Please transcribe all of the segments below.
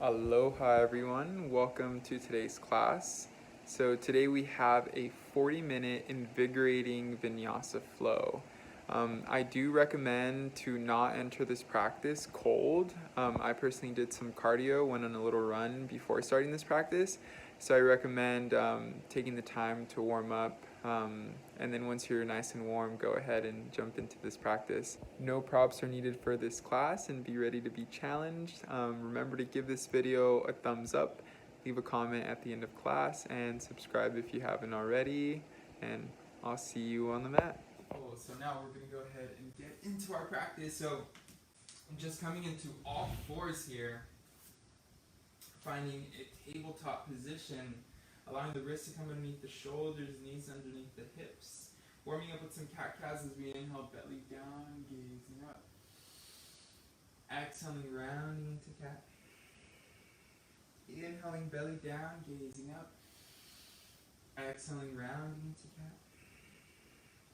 Aloha everyone, welcome to today's class. So today we have a 40-minute invigorating vinyasa flow. I do recommend to not enter this practice cold. I personally did some cardio, went on a little run before starting this practice. So I recommend taking the time to warm up, and then once you're nice and warm, go ahead and jump into this practice. No props are needed for this class, and be ready to be challenged. Remember to give this video a thumbs up, leave a comment at the end of class, and subscribe if you haven't already, and I'll see you on the mat. Cool, so now we're going to go ahead and get into our practice. So I'm just coming into all fours here, finding a tabletop position, allowing the wrists to come underneath the shoulders, knees underneath the hips. Warming up with some cat-cows as we inhale, belly down, gazing up. Exhaling, rounding into cat. Inhaling, belly down, gazing up. Exhaling, rounding into cat.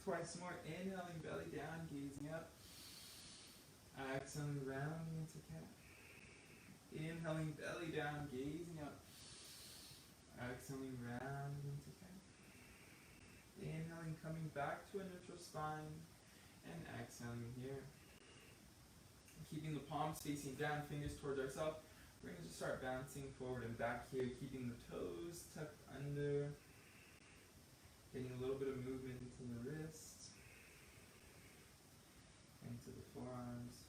Twice more, inhaling, belly down, gazing up. Exhaling, rounding into cat. Inhaling, belly down, gazing up. Exhaling, rounding into cat. Inhaling, coming back to a neutral spine, and exhaling here. Keeping the palms facing down, fingers towards ourselves. We're going to just start bouncing forward and back here, keeping the toes tucked under. Getting a little bit of movement into the wrists, into the forearms.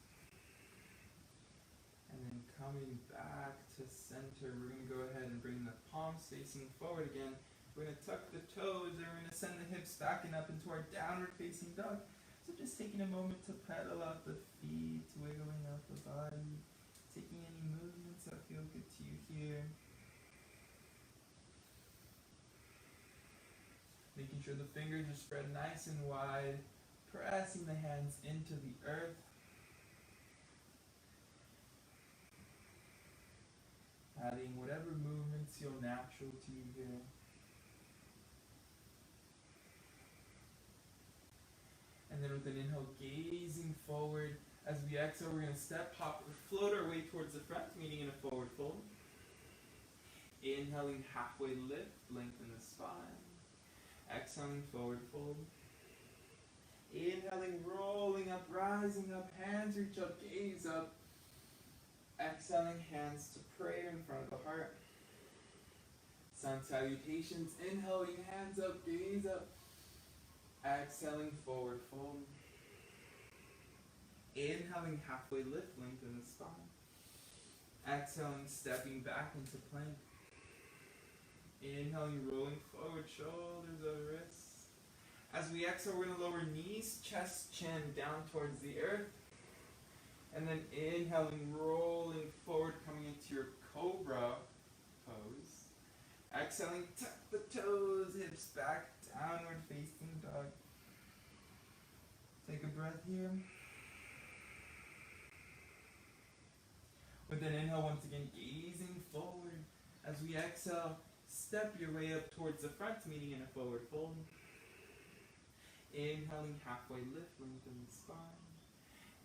And then coming back to center, we're going to go ahead and bring the palms facing forward again. We're going to tuck the toes, and we're going to send the hips back and up into our downward facing dog. So just taking a moment to pedal out the feet, wiggling out the body, taking any movements that feel good to you here. Making sure the fingers are spread nice and wide, pressing the hands into the earth. Adding whatever movements feel natural to you here. And then with an inhale, gazing forward. As we exhale, we're going to step, hop, or float our way towards the front, meeting in a forward fold. Inhaling, halfway lift, lengthen the spine. Exhaling, forward fold. Inhaling, rolling up, rising up, hands reach up, gaze up. Exhaling, hands to prayer in front of the heart. Sun salutations, inhaling, hands up, gaze up. Exhaling, forward fold. Inhaling, halfway lift, lengthen the spine. Exhaling, stepping back into plank. Inhaling, rolling forward, shoulders over wrists. As we exhale, we're going to lower knees, chest, chin down towards the earth. And then inhaling, rolling forward, coming into your cobra pose. Exhaling, tuck the toes, hips back, downward facing dog. Take a breath here. With an inhale, once again, gazing forward. As we exhale, step your way up towards the front, meeting in a forward fold. Inhaling, halfway lift, lengthen the spine.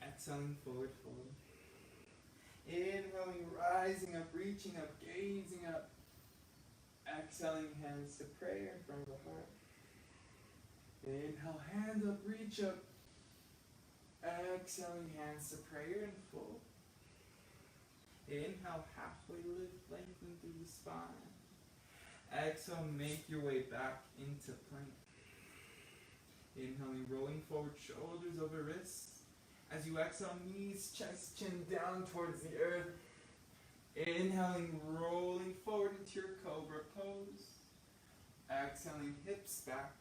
Exhaling, forward fold. Inhaling, rising up, reaching up, gazing up. Exhaling, hands to prayer in front of the heart. Inhale, hands up, reach up. Exhaling, hands to prayer and fold. Inhale, halfway lift, lengthen through the spine. Exhale, make your way back into plank. Inhaling, rolling forward, shoulders over wrists. As you exhale, knees, chest, chin down towards the earth. Inhaling, rolling forward into your cobra pose. Exhaling, hips back,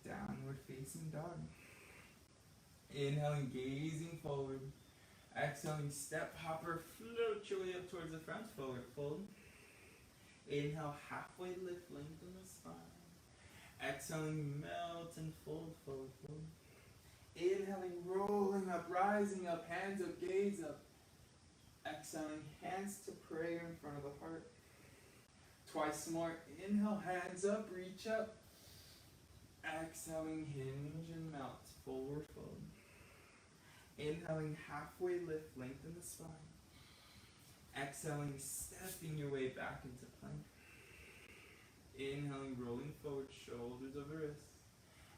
downward facing dog. Inhaling, gazing forward. Exhaling, step hopper, float your way up towards the front, forward fold. Inhale, halfway lift, lengthen the spine. Exhaling, melt and fold, forward fold. Inhaling, rolling up, rising up, hands up, gaze up. Exhaling, hands to prayer in front of the heart. Twice more. Inhale, hands up, reach up. Exhaling, hinge and melt, forward fold. Inhaling, halfway lift, lengthen the spine. Exhaling, stepping your way back into plank. Inhaling, rolling forward, shoulders over wrists.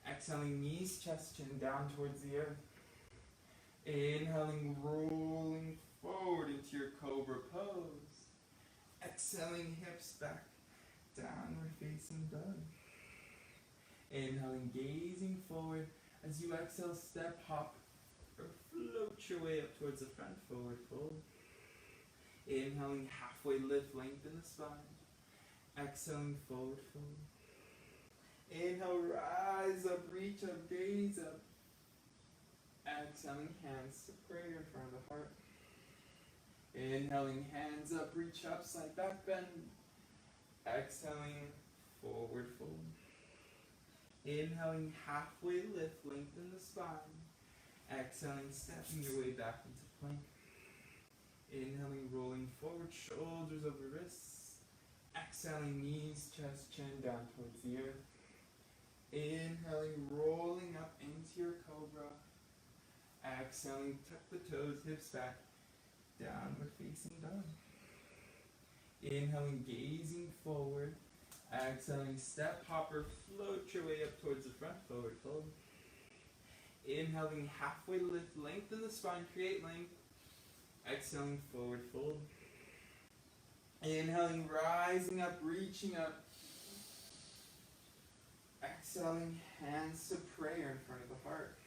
Exhaling, knees, chest, chin down towards the earth. Inhaling, rolling forward into your cobra pose. Exhaling, hips back, downward facing dog. Inhaling, gazing forward. As you exhale, step, hop, or float your way up towards the front, forward fold. Inhaling, halfway lift, lengthen the spine. Exhaling, forward fold. Inhale, rise up, reach up, gaze up. Exhaling, hands to prayer in front of the heart. Inhaling, hands up, reach up, side back bend. Exhaling, forward fold. Inhaling, halfway lift, lengthen the spine. Exhaling, stepping your way back into plank. Inhaling, rolling forward, shoulders over wrists. Exhaling, knees, chest, chin down towards the earth. Inhaling, rolling up into your cobra. Exhaling, tuck the toes, hips back, downward facing dog. Inhaling, gazing forward. Exhaling, step, hopper, float your way up towards the front, forward fold. Inhaling, halfway lift, lengthen the spine, create length. Exhaling, forward fold. Inhaling, rising up, reaching up. Exhaling, hands to prayer in front of the heart.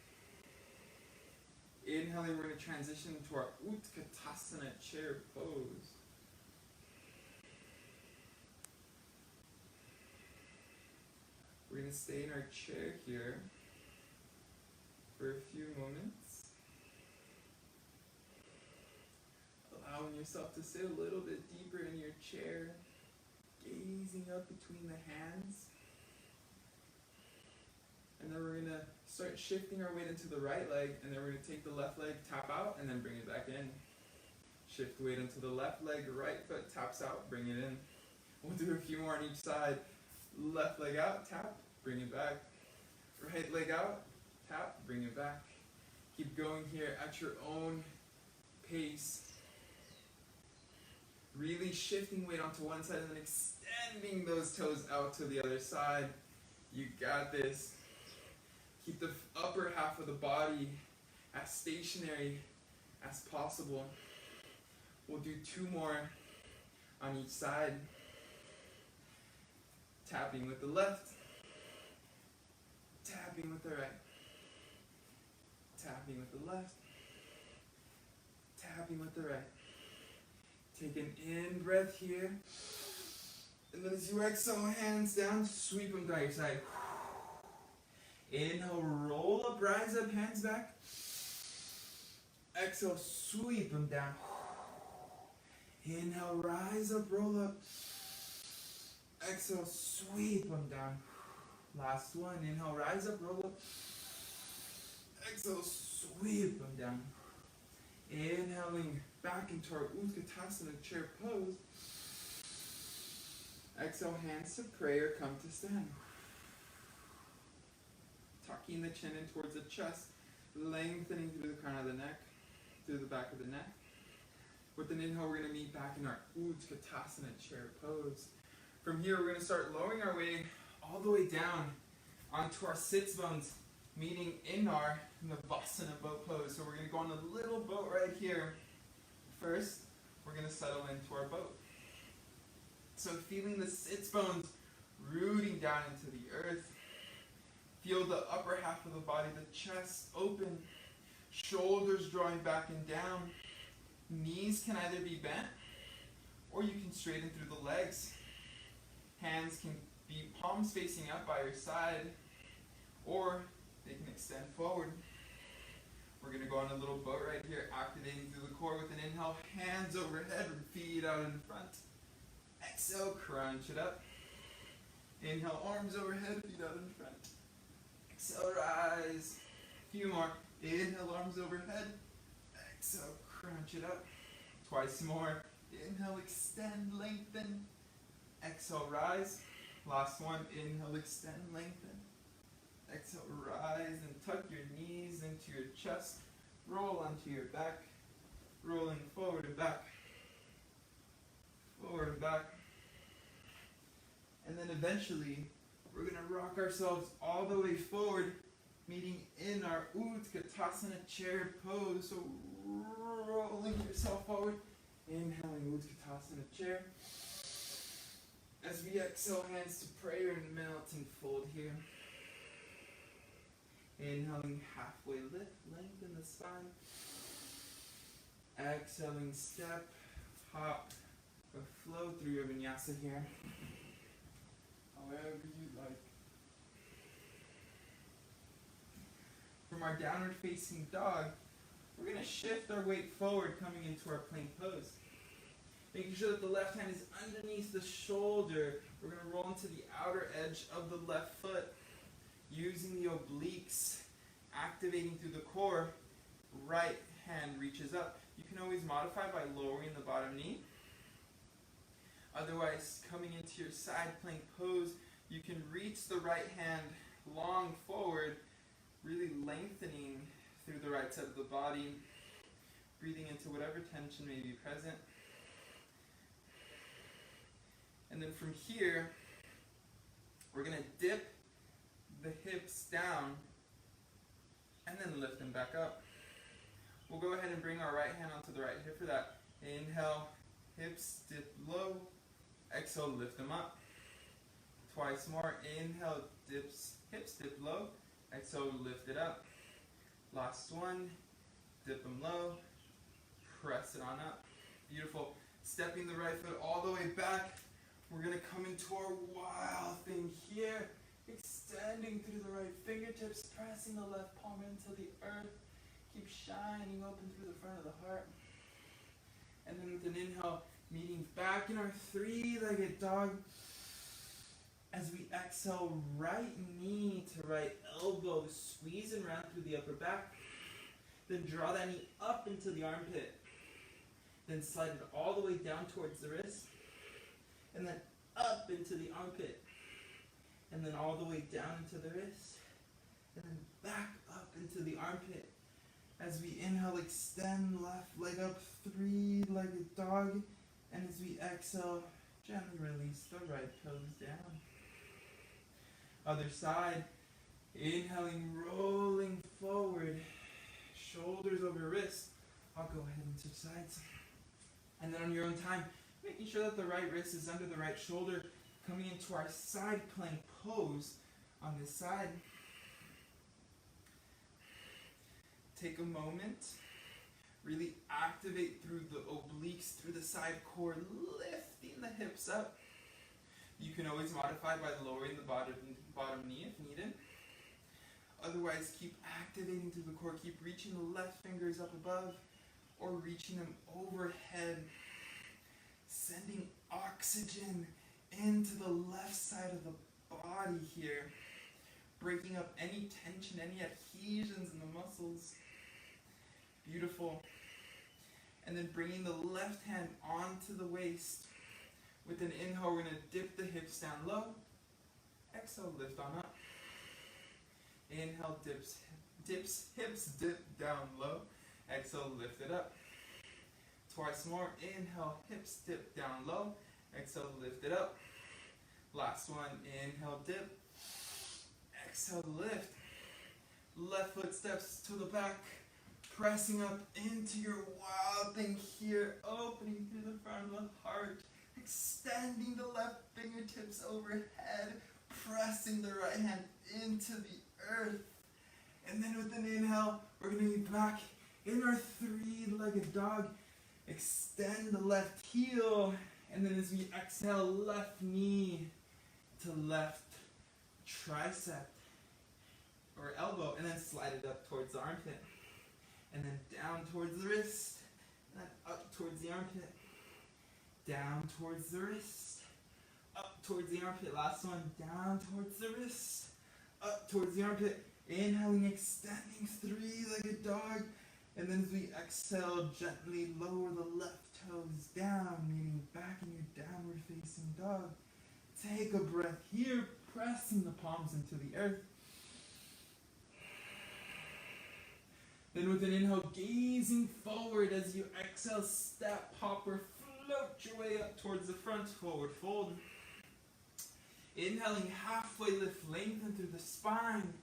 Inhaling, we're going to transition into our Utkatasana chair pose. We're going to stay in our chair here for a few moments. Allowing yourself to sit a little bit deeper in your chair, gazing up between the hands. And then we're going to start shifting our weight into the right leg, and then we're going to take the left leg, tap out, and then bring it back in. Shift weight into the left leg, right foot taps out, bring it in. We'll do a few more on each side. Left leg out, tap, bring it back. Right leg out, tap, bring it back. Keep going here at your own pace. Really shifting weight onto one side and then extending those toes out to the other side. You got this. Keep the upper half of the body as stationary as possible. We'll do 2 more on each side. Tapping with the left, tapping with the right, tapping with the left, tapping with the right. Take an in breath here, and then as you exhale, hands down, sweep them down your side. Inhale, roll up, rise up, hands back. Exhale, sweep them down. Inhale, rise up, roll up. Exhale, sweep them down. Last one. Inhale, rise up, roll up. Exhale, sweep them down. Inhaling back into our Utkatasana chair pose. Exhale, hands to prayer, come to stand. Tucking the chin in towards the chest, lengthening through the crown of the neck, through the back of the neck. With an inhale, we're going to meet back in our Utkatasana chair pose. From here, we're going to start lowering our way all the way down onto our sits bones, meeting in the Navasana boat pose. So we're going to go on a little boat right here. First, we're going to settle into our boat. So feeling the sits bones rooting down into the earth. Feel the upper half of the body, the chest open, shoulders drawing back and down. Knees can either be bent, or you can straighten through the legs. Hands can be palms facing up by your side, or they can extend forward. We're going to go on a little boat right here, activating through the core with an inhale, hands overhead, feet out in front. Exhale, crunch it up. Inhale, arms overhead, feet out in front. Exhale, rise. A few more. Inhale, arms overhead. Exhale, crunch it up. Twice more. Inhale, extend, lengthen. Exhale, rise. Last one. Inhale, extend, lengthen. Exhale, rise and tuck your knees into your chest. Roll onto your back. Rolling forward and back. eventually, we're going to rock ourselves all the way forward, meeting in our Utkatasana chair pose. So rolling yourself forward, inhaling Utkatasana chair. As we exhale, hands to prayer and melt and fold here. Inhaling, halfway lift, lengthen the spine. Exhaling, step, hop, or flow through your vinyasa here. However you like. From our downward facing dog, we're going to shift our weight forward, coming into our plank pose. Making sure that the left hand is underneath the shoulder. We're going to roll into the outer edge of the left foot, using the obliques, activating through the core. Right hand reaches up. You can always modify by lowering the bottom knee. Otherwise, coming into your side plank pose, you can reach the right hand long forward, really lengthening through the right side of the body, breathing into whatever tension may be present. And then from here, we're going to dip the hips down and then lift them back up. We'll go ahead and bring our right hand onto the right hip for that. Inhale, hips dip low. Exhale, lift them up. Twice more. Inhale, hips dip low. Exhale, lift it up. Last one. Dip them low. Press it on up. Beautiful. Stepping the right foot all the way back. We're going to come into our wild thing here. Extending through the right fingertips. Pressing the left palm into the earth. Keep shining open through the front of the heart. And then with an inhale, meeting back in our three-legged dog. As we exhale, right knee to right elbow, squeezing around through the upper back. Then draw that knee up into the armpit. Then slide it all the way down towards the wrist. And then up into the armpit. And then all the way down into the wrist. And then back up into the armpit. As we inhale, extend left leg up, three-legged dog. And as we exhale, gently release the right toes down. Other side, inhaling, rolling forward, shoulders over wrists. I'll go ahead and switch sides. And then on your own time, making sure that the right wrist is under the right shoulder, coming into our side plank pose on this side. Take a moment, really activate through the obliques, through the side core, lifting the hips up. You can always modify by lowering the bottom knee if needed. Otherwise, keep activating through the core. Keep reaching the left fingers up above or reaching them overhead. Sending oxygen into the left side of the body here. Breaking up any tension, any adhesions in the muscles. Beautiful. And then bringing the left hand onto the waist. With an inhale, we're going to dip the hips down low. Exhale, lift on up. Inhale, hips dip down low. Exhale, lift it up. Twice more. Inhale, hips dip down low. Exhale, lift it up. Last one. Inhale, dip. Exhale, lift. Left foot steps to the back. Pressing up into your wild thing here. Opening through the front of the heart. Extending the left fingertips overhead. Pressing the right hand into the earth. And then with an inhale, we're going to be back in our three-legged dog. Extend the left heel. And then as we exhale, left knee to left tricep or elbow. And then slide it up towards the armpit. And then down towards the wrist. And then up towards the armpit. Down towards the wrist. Up towards the armpit. Last one. Down towards the wrist. Up towards the armpit. Inhaling, extending, three-legged dog. And then as we exhale, gently lower the left toes down, meaning back in your downward facing dog. Take a breath here, pressing the palms into the earth. Then with an inhale, gazing forward as you exhale, step, hop, or float your way up towards the front, forward fold. Inhaling, halfway lift, lengthen through the spine.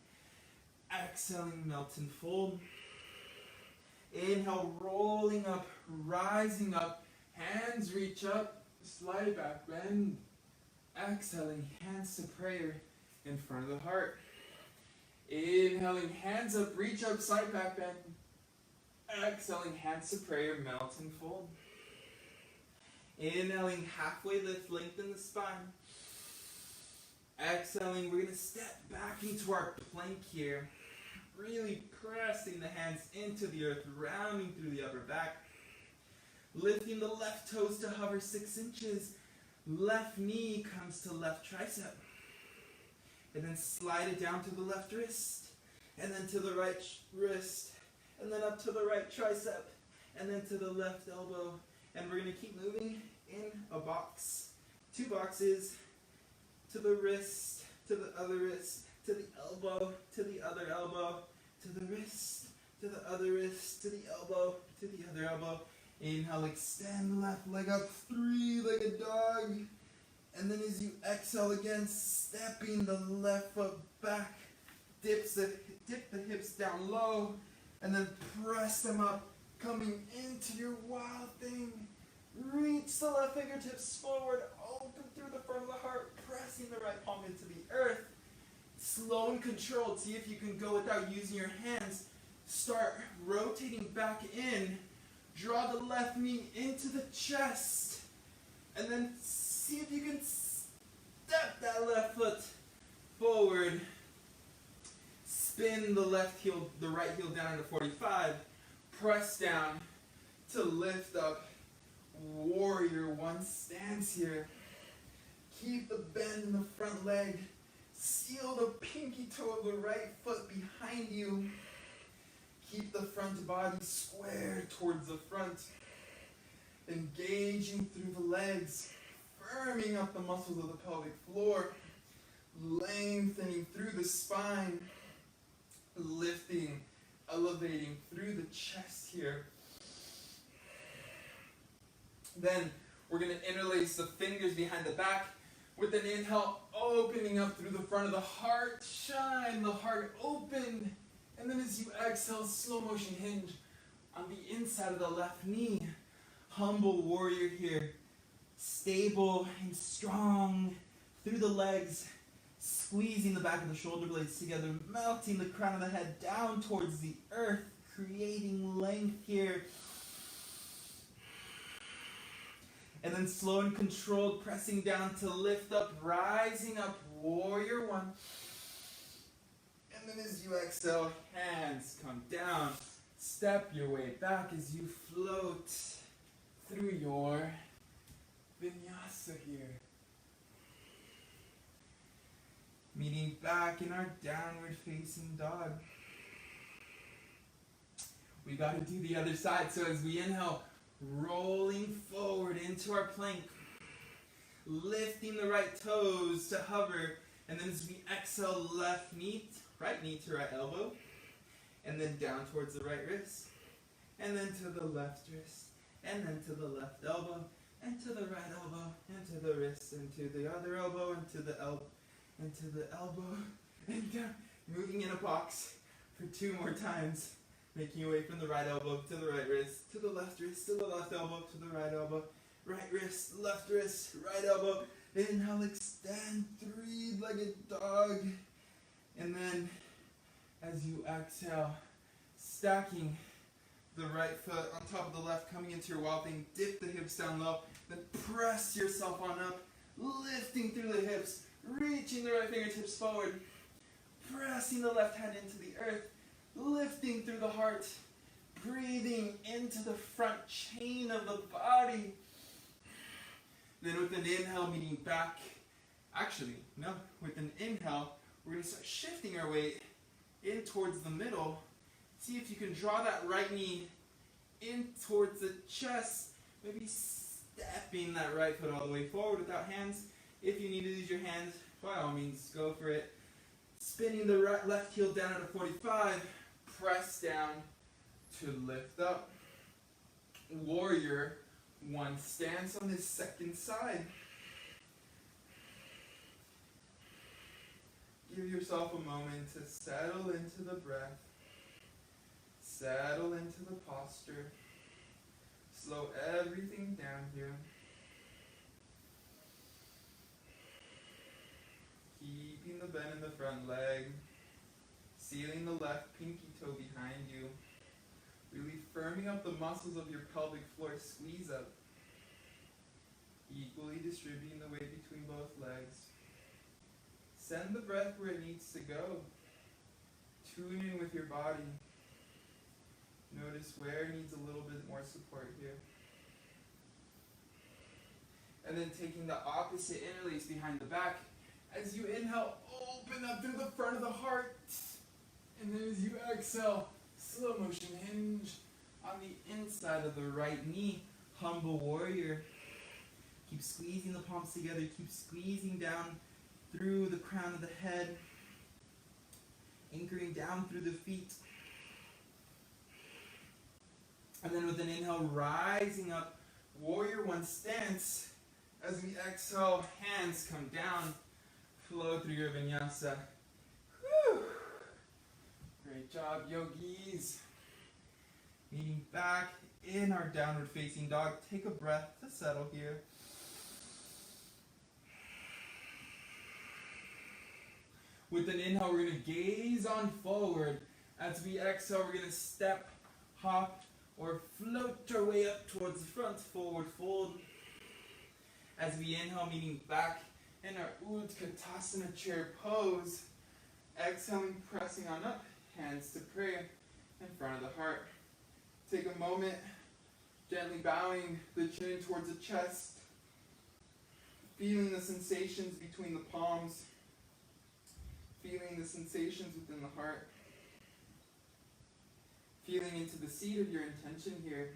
Exhaling, melt and fold. Inhale, rolling up, rising up. Hands reach up, slide back, bend. Exhaling, hands to prayer in front of the heart. Inhaling, hands up, reach up, side back bend. Exhaling, hands to prayer, melt and fold. Inhaling, halfway lift, lengthen the spine. Exhaling, we're going to step back into our plank here. Really pressing the hands into the earth, rounding through the upper back. Lifting the left toes to hover 6 inches. Left knee comes to left tricep. And then slide it down to the left wrist. And then to the right wrist. And then up to the right tricep. And then to the left elbow. And we're going to keep moving in a box. 2 boxes. To the wrist. To the other wrist. To the elbow. To the other elbow. To the wrist. To the other wrist. To the elbow. To the other elbow. Inhale, extend the left leg up, 3-legged dog. And then as you exhale again, stepping the left foot back, dip the hips down low, and then press them up, coming into your wild thing. Reach the left fingertips forward, open through the front of the heart, pressing the right palm into the earth. Slow and controlled, see if you can go without using your hands. Start rotating back in. Draw the left knee into the chest. And then see if you can step that left foot forward. Spin the right heel down into 45. Press down to lift up. Warrior 1 stance here. Keep the bend in the front leg. Seal the pinky toe of the right foot behind you. Keep the front body square towards the front. Engaging through the legs. Firming up the muscles of the pelvic floor. Lengthening through the spine. Lifting, elevating through the chest here. Then we're going to interlace the fingers behind the back. With an inhale, opening up through the front of the heart. Shine the heart open. And then as you exhale, slow motion hinge on the inside of the left knee. Humble warrior here. Stable and strong through the legs. Squeezing the back of the shoulder blades together. Melting the crown of the head down towards the earth. Creating length here. And then slow and controlled, pressing down to lift up, rising up, warrior 1. And then as you exhale, hands come down. Step your way back as you float through your vinyasa here. Meeting back in our downward facing dog. We got to do the other side. So as we inhale, rolling forward into our plank. Lifting the right toes to hover. And then as we exhale, right knee to right elbow. And then down towards the right wrist. And then to the left wrist. And then to the left elbow. And to the right elbow. And to the wrist. And to the other elbow. And to the elbow. And to the elbow. And down. Moving in a box for 2 more times. Making your way from the right elbow to the right wrist. To the left wrist. To the left elbow. To the right elbow. Right wrist. Left wrist. Right elbow. Inhale, extend. 3-legged dog. And then as you exhale, stacking the right foot on top of the left, coming into your wild thing, dip the hips down low, then press yourself on up, lifting through the hips, reaching the right fingertips forward, pressing the left hand into the earth, lifting through the heart, breathing into the front chain of the body. Then with an inhale, meeting back, with an inhale, we're going to start shifting our weight in towards the middle. See if you can draw that right knee in towards the chest. Maybe stepping that right foot all the way forward without hands. If you need to use your hands, by all means, go for it. Spinning the left heel down at a 45. Press down to lift up. Warrior 1 stance on this second side. give yourself a moment to settle into the breath, settle into the posture, slow everything down here. Keeping the bend in the front leg, sealing the left pinky toe behind you, really firming up the muscles of your pelvic floor, squeeze up, equally distributing the weight between both legs. Send the breath where it needs to go. Tune in with your body. Notice where it needs a little bit more support here. And then taking the opposite interlace behind the back. As you inhale, open up through the front of the heart. And then as you exhale, slow motion hinge on the inside of the right knee. Humble warrior. Keep squeezing the palms together. Keep squeezing down through the crown of the head. Anchoring down through the feet. And then with an inhale, rising up, warrior one stance. As we exhale, hands come down. Flow through your vinyasa. Whew. Great job, yogis. Leaning back in our downward facing dog. Take a breath to settle here. With an inhale, we're going to gaze on forward. As we exhale, we're going to step, hop, or float our way up towards the front, forward fold. As we inhale, meaning back in our Utkatasana chair pose. Exhaling, pressing on up, hands to prayer in front of the heart. Take a moment, gently bowing the chin towards the chest. Feeling the sensations between the palms. Feeling the sensations within the heart. Feeling into the seat of your intention here.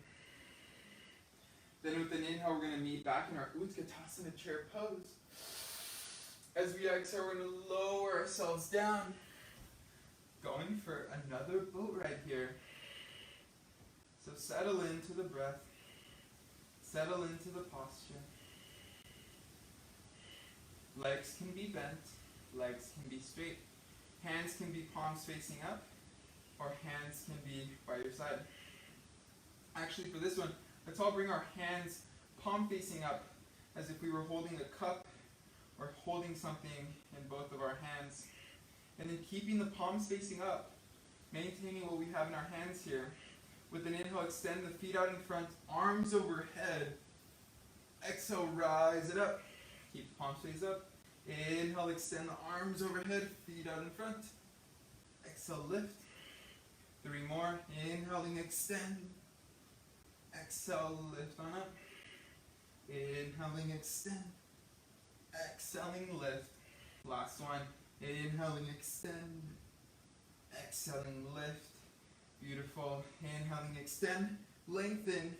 Then with an inhale, we're going to meet back in our Utkatasana chair pose. As we exhale, we're going to lower ourselves down. Going for another boat ride here. So settle into the breath. Settle into the posture. Legs can be bent. Legs can be straight. Hands can be palms facing up. Or hands can be by your side. Actually, for this one, let's all bring our hands palm facing up as if we were holding a cup or holding something in both of our hands. And then keeping the palms facing up, maintaining what we have in our hands here. With an inhale, extend the feet out in front, arms overhead. Exhale, rise it up. Keep the palms face up. Inhale, extend the arms overhead, feet out in front. Exhale, lift. 3 more. Inhaling, extend. Exhale, lift on up. Inhaling, extend. Exhaling, lift. Last one. Inhaling, extend. Exhaling, lift. Beautiful. Inhaling, extend. Lengthen.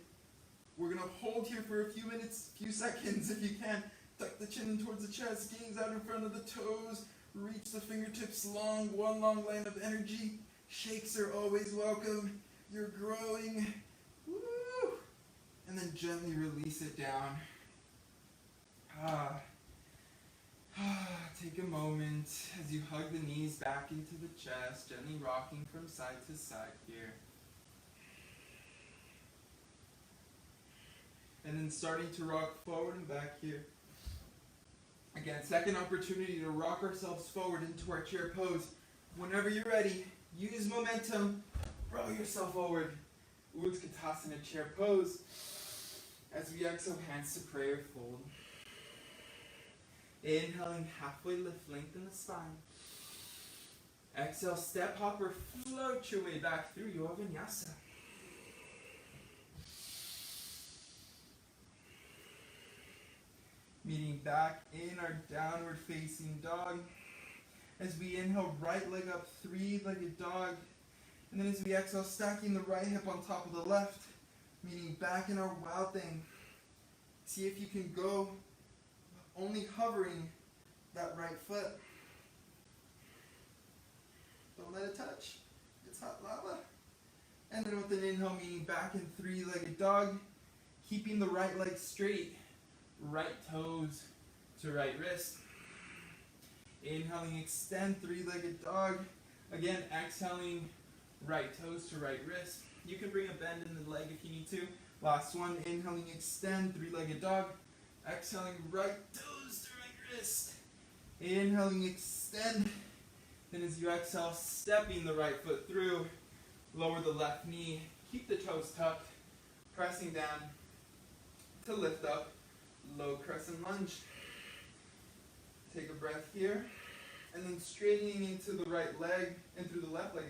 We're going to hold here for a few minutes, few seconds if you can. Tuck the chin towards the chest, gaze out in front of the toes. Reach the fingertips long, one long line of energy. Shakes are always welcome. You're growing. Woo! And then gently release it down. Take a moment as you hug the knees back into the chest, gently rocking from side to side here. And then starting to rock forward and back here. Again, second opportunity to rock ourselves forward into our chair pose. Whenever you're ready, use momentum, roll yourself forward. Utkatasana chair pose. As we exhale, hands to prayer fold. Inhaling, halfway lift, lengthen the spine. Exhale, step hop or float your way back through your vinyasa. Meeting back in our downward facing dog. As we inhale, right leg up, 3-legged dog. And then as we exhale, stacking the right hip on top of the left. Meeting back in our wild thing. See if you can go only hovering that right foot. Don't let it touch. It's hot lava. And then with an inhale, meeting back in 3-legged dog. Keeping the right leg straight. Right toes to right wrist. Inhaling, extend, three-legged dog. Again, exhaling, right toes to right wrist. You can bring a bend in the leg if you need to. Last one, inhaling, extend, three-legged dog. Exhaling, right toes to right wrist. Inhaling, extend. Then as you exhale, stepping the right foot through. Lower the left knee. Keep the toes tucked. Pressing down to lift up. Low crescent lunge. Take a breath here. And then straightening into the right leg, and through the left leg,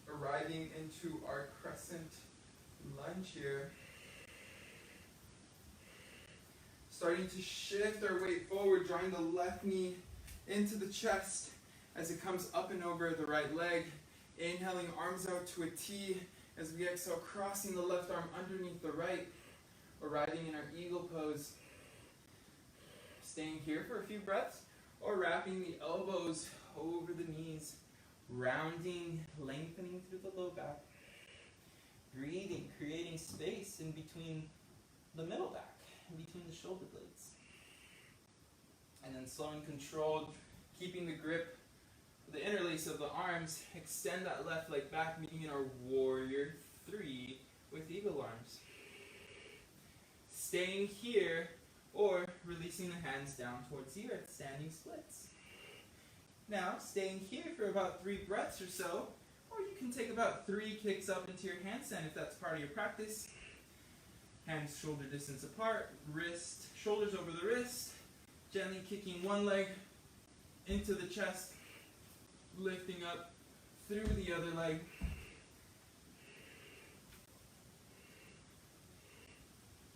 arriving into our crescent lunge here. Starting to shift our weight forward, drawing the left knee into the chest as it comes up and over the right leg. Inhaling, arms out to a T as we exhale, crossing the left arm underneath the right, arriving in our eagle pose. Staying here for a few breaths, or wrapping the elbows over the knees, rounding, lengthening through the low back. Breathing, creating space in between the middle back, in between the shoulder blades. And then slow and controlled, keeping the grip, the interlace of the arms, extend that left leg back, meeting in our warrior 3 with eagle arms. Staying here, or releasing the hands down towards the earth, standing splits. Now, staying here for about 3 breaths or so, or you can take about 3 kicks up into your handstand if that's part of your practice. Hands shoulder distance apart, shoulders over the wrist, gently kicking one leg into the chest, lifting up through the other leg.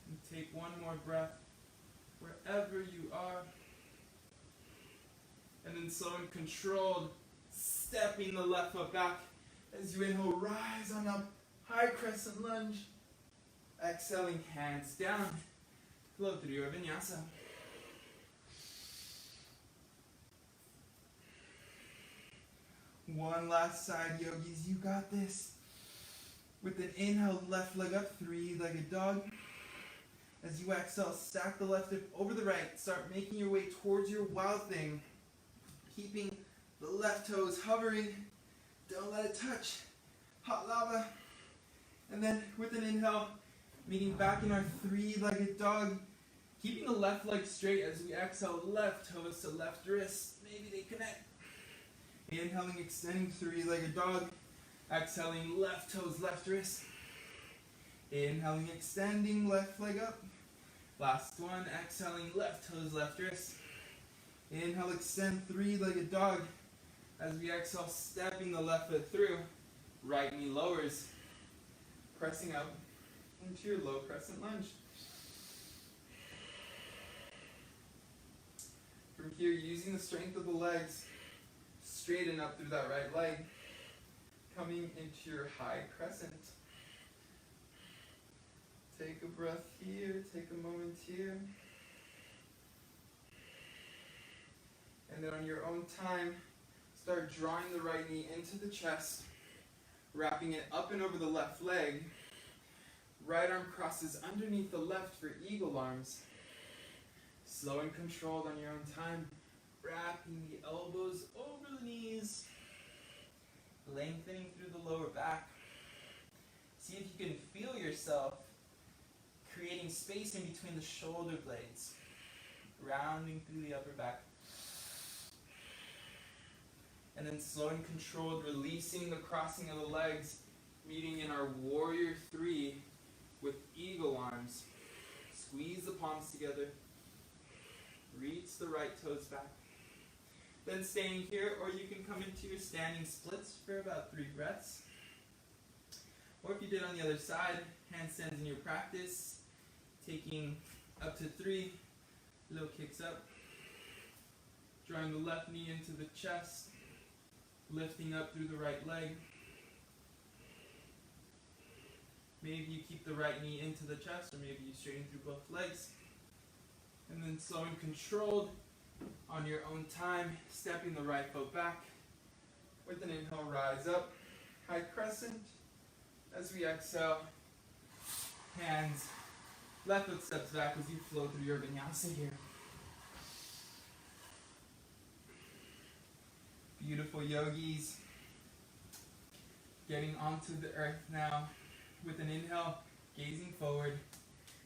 And take one more breath wherever you are. And then slow and controlled, stepping the left foot back. As you inhale, rise on up, high crescent lunge. Exhaling, hands down, flow through your vinyasa. One last side, yogis, you got this. With an inhale, left leg up, three-legged dog. As you exhale, stack the left hip over the right. Start making your way towards your wild thing. Keeping the left toes hovering. Don't let it touch. Hot lava. And then with an inhale, meeting back in our three-legged dog. Keeping the left leg straight as we exhale, left toes to left wrist. Maybe they connect. Inhaling, extending, three-legged dog. Exhaling, left toes, left wrist. Inhaling, extending, left leg up. Last one, exhaling, left toes, left wrist. Inhale, extend, three-legged dog. As we exhale, stepping the left foot through. Right knee lowers. Pressing up into your low crescent lunge. From here, using the strength of the legs, straighten up through that right leg. Coming into your high crescent. Take a breath here, take a moment here. And then on your own time, start drawing the right knee into the chest, wrapping it up and over the left leg. Right arm crosses underneath the left for eagle arms. Slow and controlled on your own time, wrapping the elbows over the knees, lengthening through the lower back. See if you can feel yourself creating space in between the shoulder blades, rounding through the upper back. And then slow and controlled, releasing the crossing of the legs, meeting in our warrior 3 with eagle arms. Squeeze the palms together. Reach the right toes back. Then staying here, or you can come into your standing splits for about 3 breaths. Or if you did on the other side, handstands in your practice, taking up to 3 little kicks up. Drawing the left knee into the chest, lifting up through the right leg. Maybe you keep the right knee into the chest, or maybe you straighten through both legs. And then slow and controlled, on your own time, stepping the right foot back. With an inhale, rise up, high crescent. As we exhale, hands, left foot steps back as you flow through your vinyasa here. Beautiful yogis. Getting onto the earth now with an inhale, gazing forward.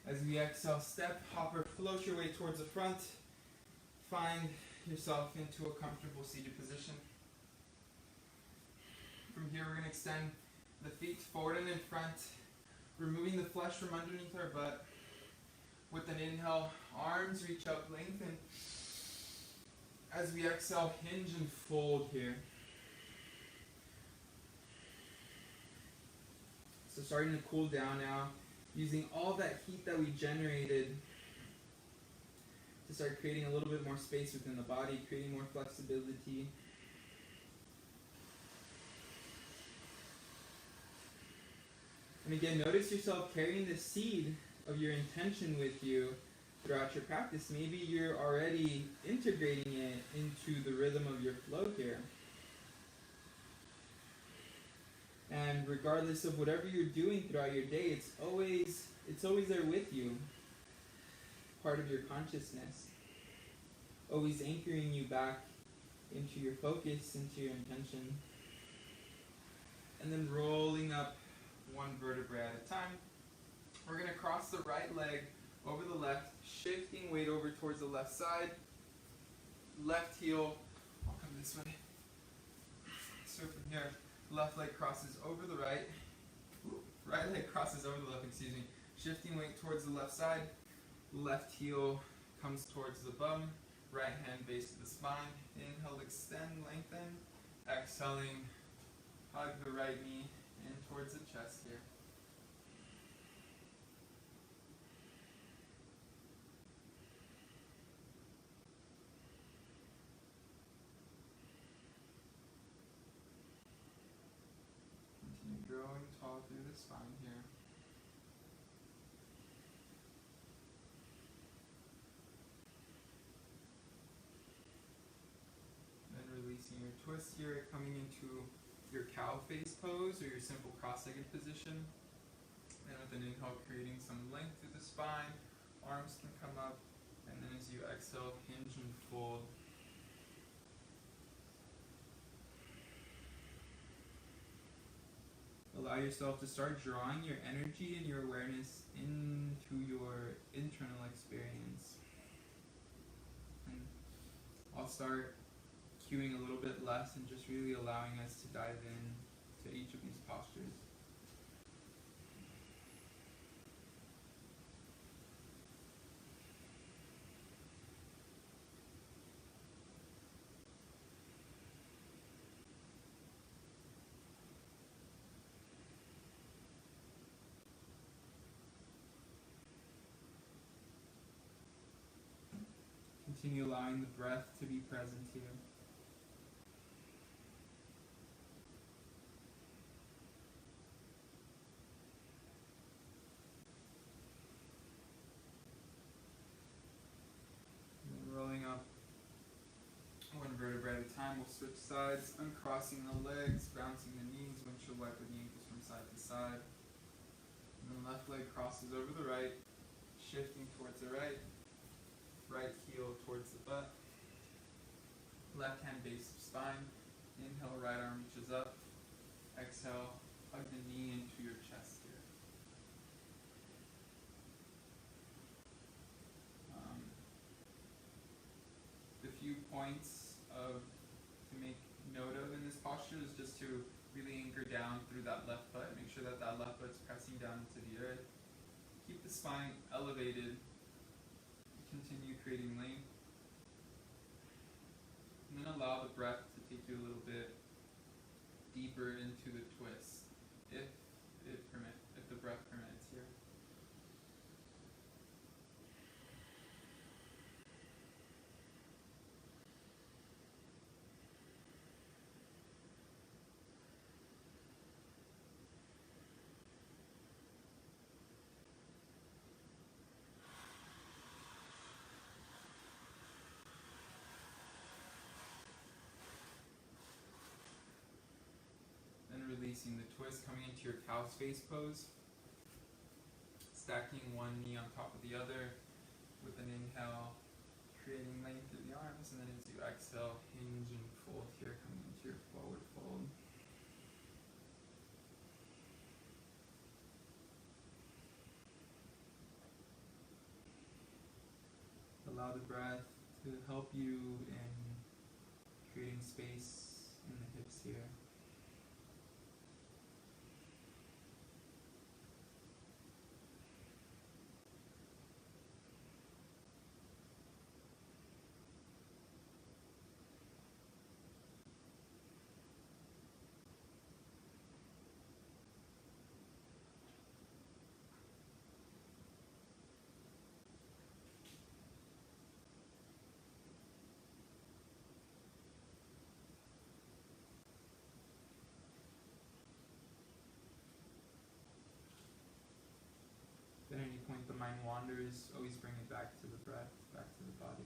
As we exhale, step, hop, or float your way towards the front. Find yourself into a comfortable seated position. From here, we're going to extend the feet forward and in front, removing the flesh from underneath our butt. With an inhale, arms reach up, lengthen. As we exhale, hinge and fold here. So starting to cool down now, using all that heat that we generated to start creating a little bit more space within the body, creating more flexibility. And again, notice yourself carrying the seed of your intention with you throughout your practice. Maybe you're already integrating it into the rhythm of your flow here. And regardless of whatever you're doing throughout your day, it's always there with you. Part of your consciousness. Always anchoring you back into your focus, into your intention. And then rolling up one vertebrae at a time. We're going to cross the right leg over the left, shifting weight over towards the left side. Left heel, I'll come this way. So from here, left leg crosses over the right. Right leg crosses over the left, excuse me. Shifting weight towards the left side. Left heel comes towards the bum. Right hand base to the spine. Inhale, extend, lengthen. Exhaling, hug the right knee in towards the chest here. Continue growing tall through the spine here. Then releasing your twist here, coming into your cow face pose or your simple cross-legged position. And with an inhale, creating some length through the spine. Arms can come up. And then as you exhale, hinge and fold. Allow yourself to start drawing your energy and your awareness into your internal experience. And I'll start cueing a little bit less and just really allowing us to dive in to each of these postures. Continue allowing the breath to be present here. And rolling up one vertebrae at a time, we'll switch sides, uncrossing the legs, bouncing the knees, windshield wiper the ankles from side to side. And then left leg crosses over the right, shifting towards the right. Right heel towards the butt. Left hand base of spine. Inhale, right arm reaches up. Exhale, hug the knee into your chest here. The few points to make note of in this posture is just to really anchor down through that left foot. Make sure that that left foot's pressing down into the earth. Keep the spine elevated. Continue creating length. And then allow the breath to take you a little bit deeper into the twist, if the breath permits here. Releasing the twist, coming into your cow's face pose. Stacking one knee on top of the other with an inhale, creating length through the arms, and then as you exhale, hinge and fold here, coming into Allow the breath to help you in creating space in the hips here. If at any point the mind wanders, always bring it back to the breath, back to the body.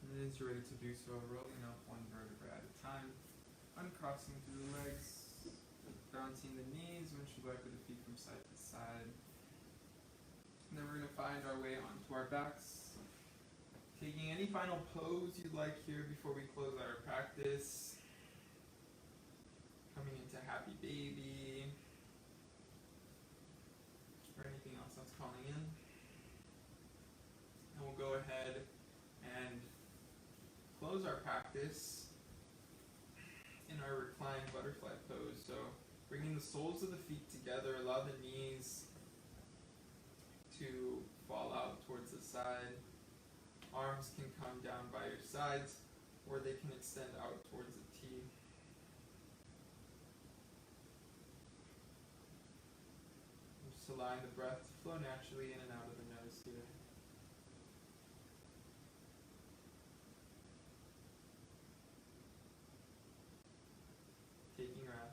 And as you're ready to do so, rolling up one vertebra at a time, uncrossing through the legs, bouncing the knees, windshield wiper the feet from side to side. And then we're going to find our way onto our backs. Taking any final pose you'd like here before we close out our practice. Coming into happy baby. Or anything else that's calling in. And we'll go ahead and close our practice in our reclined butterfly pose. So bringing the soles of the feet together, allow the knees to fall out towards the side. Arms can come down by your sides, or they can extend out towards the T. Just allowing the breath to flow naturally in and out of the nose here. Taking rest.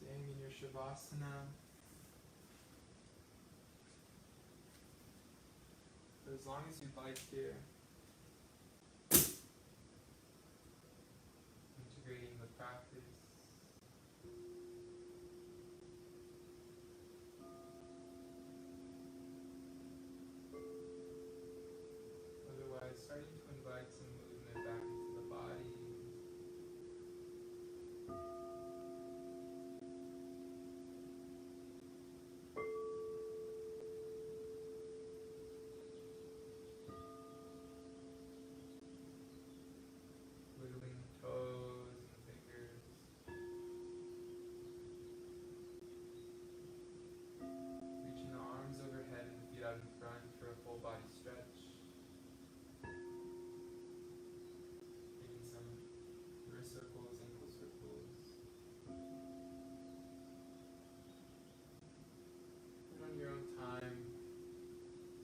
Staying in your Shavasana. For as long as you'd like here. Integrating the practice. Otherwise, starting to invite some movement back into the body. Wiggling the toes and the fingers. Reaching the arms overhead and the feet out in front for a full body stretch. Taking some wrist circles, ankle circles. And on your own time,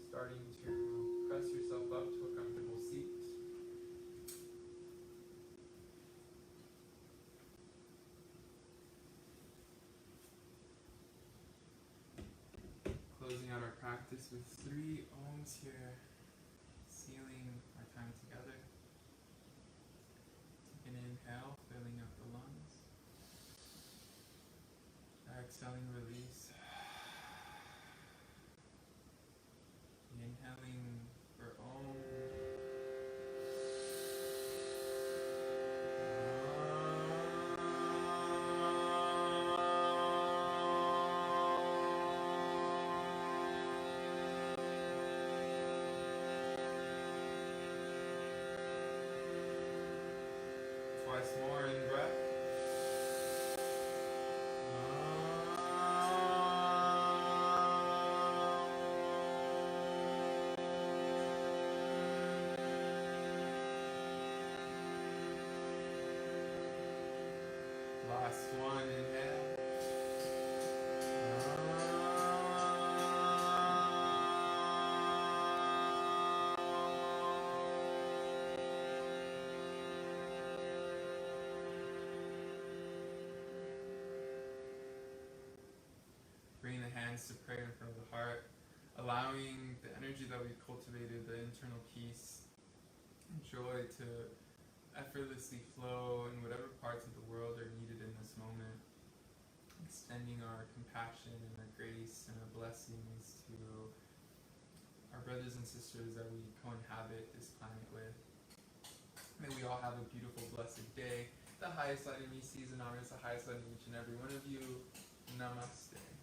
starting to press yourself up to a comfortable seat. Closing out our practice with 3 ohms here, sealing our time together. Take an inhale, filling up the lungs. Exhaling, release. Inhaling for om. Twice more in breath. Last one, inhale. Bring the hands to prayer in front of the heart, allowing the energy that we've cultivated, the internal peace and joy to effortlessly flow in whatever parts of the world are needed in this moment. Extending our compassion and our grace and our blessings to our brothers and sisters that we co-inhabit this planet with. May we all have a beautiful, blessed day. The highest light in me sees and honors the highest light in each and every one of you. Namaste.